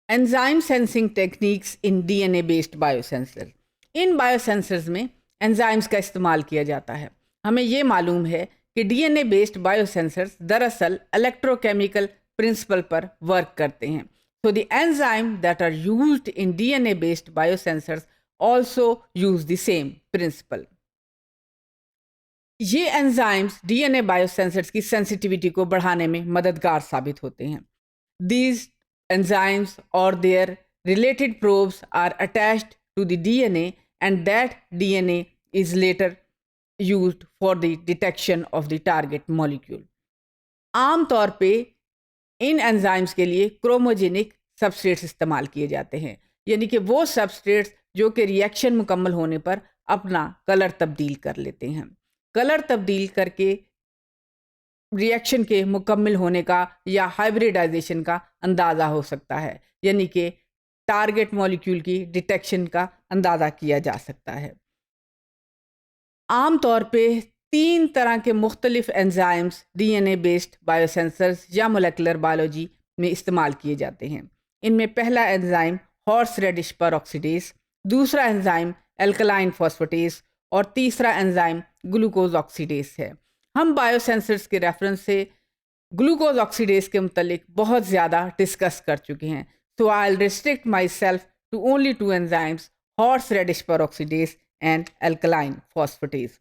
Enzyme sensing techniques in DNA based biosensor. In biosensors में enzymes का इस्तेमाल किया जाता है। हमें ये मालूम है कि डीएनए बेस्ड बायोसेंसर्स दरअसल इलेक्ट्रोकेमिकल प्रिंसिपल पर वर्क करते हैं। So the enzyme that are used in DNA based biosensors also use the same principle. ये एंजाइम्स डीएनए बायोसेंसर्स की सेंसिटिविटी को बढ़ाने में मददगार साबित होते हैं। These enzymes or their related probes are attached to the DNA and that DNA is later used for the detection of the target molecule. आमतौर पे इन एंजाइम्स के लिए क्रोमोजेनिक सबस्ट्रेट्स इस्तेमाल किए जाते हैं, यानी कि वो सबस्ट्रेट्स जो कि रिएक्शन मुकम्मल होने पर अपना कलर तब्दील कर लेते हैं। कलर तब्दील करके रिएक्शन के मुकम्मल होने का या हाइब्रिडाइजेशन का अंदाज़ा हो सकता है, यानी कि टारगेट मॉलिक्यूल की डिटेक्शन का अंदाज़ा किया जा सकता है। आम तौर पे 3 तरह के मुख्तलिफ एंजाइम्स डीएनए बेस्ड बायोसेंसर्स या मोलेकुलर बायोलॉजी में इस्तेमाल किए जाते हैं। इनमें पहला एंजाइम हॉर्स रेडिश परऑक्सीडेज, दूसरा एंजाइम एल्कलाइन फॉस्फेटेज और तीसरा एंजाइम ग्लूकोज ऑक्सीडेज है। हम बायोसेंसर्स के रेफरेंस से ग्लूकोज ऑक्सीडेज के मुतलिक बहुत ज़्यादा डिस्कस कर चुके हैं, so I will restrict myself to only 2 enzymes, horseradish peroxidase and alkaline phosphatase.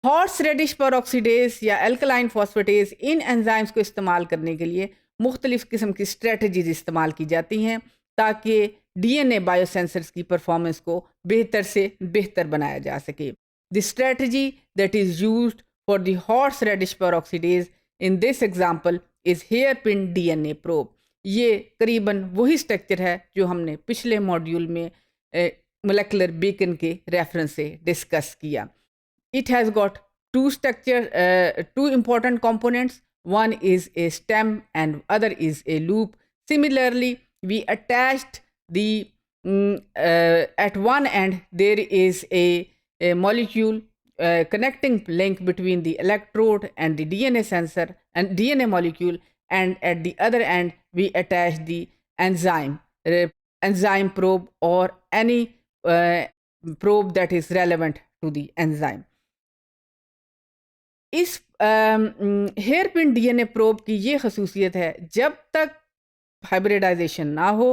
Horseradish peroxidase या एल्कलाइन फॉस्फेटेज इन एंजाइम्स को इस्तेमाल करने के लिए मुख्तलिफ किस्म की स्ट्रेटजीज इस्तेमाल की जाती हैं ताकि डीएनए बायोसेंसर्स की परफॉर्मेंस को बेहतर से बेहतर बनाया जा सके। The strategy that is used for the horseradish peroxidase in this example is hairpin DNA probe. ये करीबन वही स्ट्रक्चर है जो हमने पिछले मॉड्यूल में मोलेकुलर बीकन के रेफरेंस से डिस्कस किया। It has got two important components. One is a stem and other is a loop. Similarly, we attached the at one end there is a molecule connecting link between the electrode and the DNA sensor and DNA molecule, and at the other end we attach the enzyme probe or any probe that is relevant to the enzyme. इस hair pin DNA probe की ये खसूसियत है, जब तक hybridisation ना हो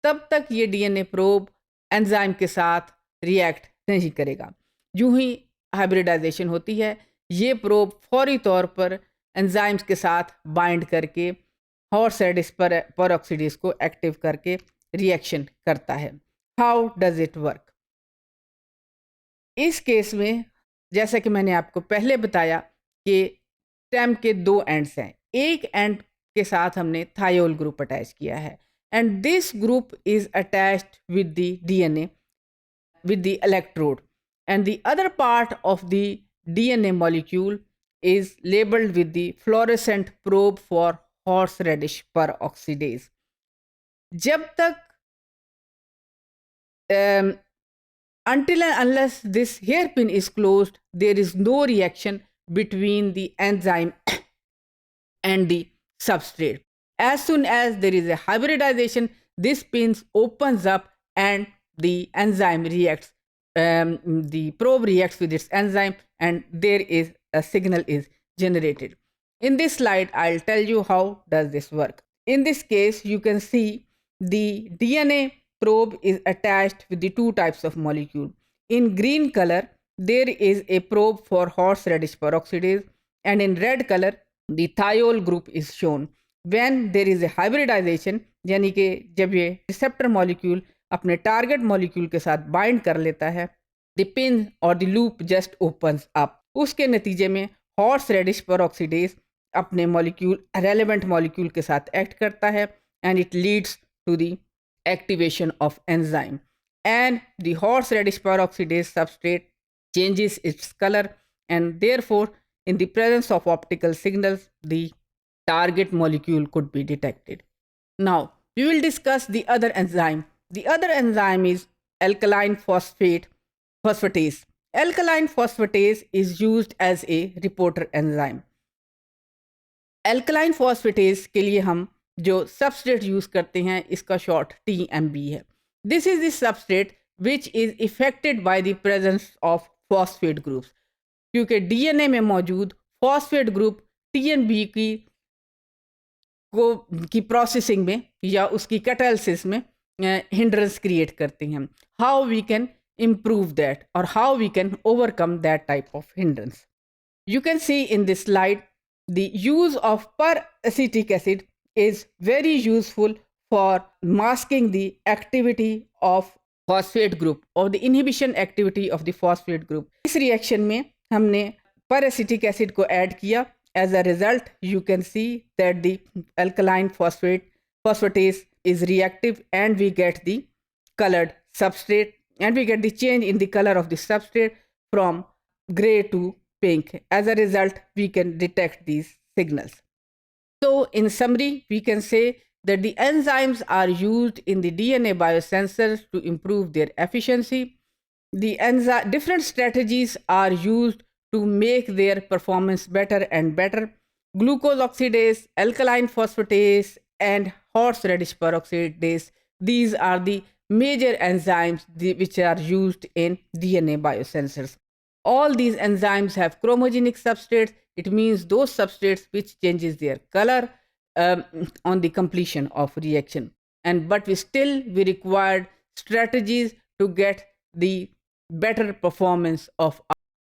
तब तक ये डीएनए प्रोब एंजाइम के साथ रिएक्ट नहीं करेगा। यूं ही हाइब्रिडाइजेशन होती है, ये प्रोब फौरी तौर पर एंजाइम्स के साथ बाइंड करके हॉर्स रेडिश परऑक्सीडेज को एक्टिव करके रिएक्शन करता है। How does it work? इस केस में जैसा कि मैंने आपको पहले बताया कि स्टेम के 2 एंड्स हैं। एक एंड के साथ हमने थायोल ग्रुप अटैच किया है and this group is attached with the DNA with the electrode, and the other part of the DNA molecule is labeled with the fluorescent probe for horseradish peroxidase. जब तक until and unless this hairpin is closed, there is no reaction between the enzyme and the substrate. As soon as there is a hybridization, this pin opens up and the enzyme reacts, the probe reacts with its enzyme, and there is a signal is generated. In this slide, I'll tell you how does this work. In this case, you can see the DNA probe is attached with the 2 types of molecule. In green color, there is a probe for horseradish peroxidase, and in red color, the thiol group is shown. When there is a hybridization, यानी कि जब ये receptor molecule अपने target molecule के साथ bind कर लेता है, द पिन और the loop just opens up. उसके नतीजे में हॉर्स रेडिश परऑक्सीडेज अपने मॉलिक्यूल रेलेवेंट मॉलिक्यूल के साथ एक्ट करता है and it leads to the activation of enzyme, and the horseradish peroxidase substrate changes its color, and therefore in the presence of optical signals the target molecule could be detected. Now we will discuss the other enzyme. The other enzyme is alkaline phosphatase. Alkaline phosphatase is used as a reporter enzyme. Alkaline phosphatase के लिए हम जो substrate use करते हैं इसका short TMB है. This is the substrate which is affected by the presence of phosphate groups. क्योंकि DNA में मौजूद फॉस्फेट ग्रुप TMB की प्रोसेसिंग में या उसकी कैटालिसिस में हिंड्रेंस क्रिएट करते हैं. How we can improve that or how we can overcome that type of hindrance. You can see in this slide the use of peracetic acid is very useful for masking the activity of phosphate group or the inhibition activity of the phosphate group. इस reaction में हमने peracetic acid को add किया. As a result, you can see that the alkaline phosphatase is reactive and we get the colored substrate and we get the change in the color of the substrate from gray to pink. As a result, we can detect these signals. So in summary, we can say that the enzymes are used in the DNA biosensors to improve their efficiency. The different strategies are used to make their performance better and better. Glucose oxidase, alkaline phosphatase, and horseradish peroxidase, these are the major enzymes which are used in DNA biosensors. All these enzymes have chromogenic substrates. It means those substrates which changes their color on the completion of reaction. But we required strategies to get the better performance of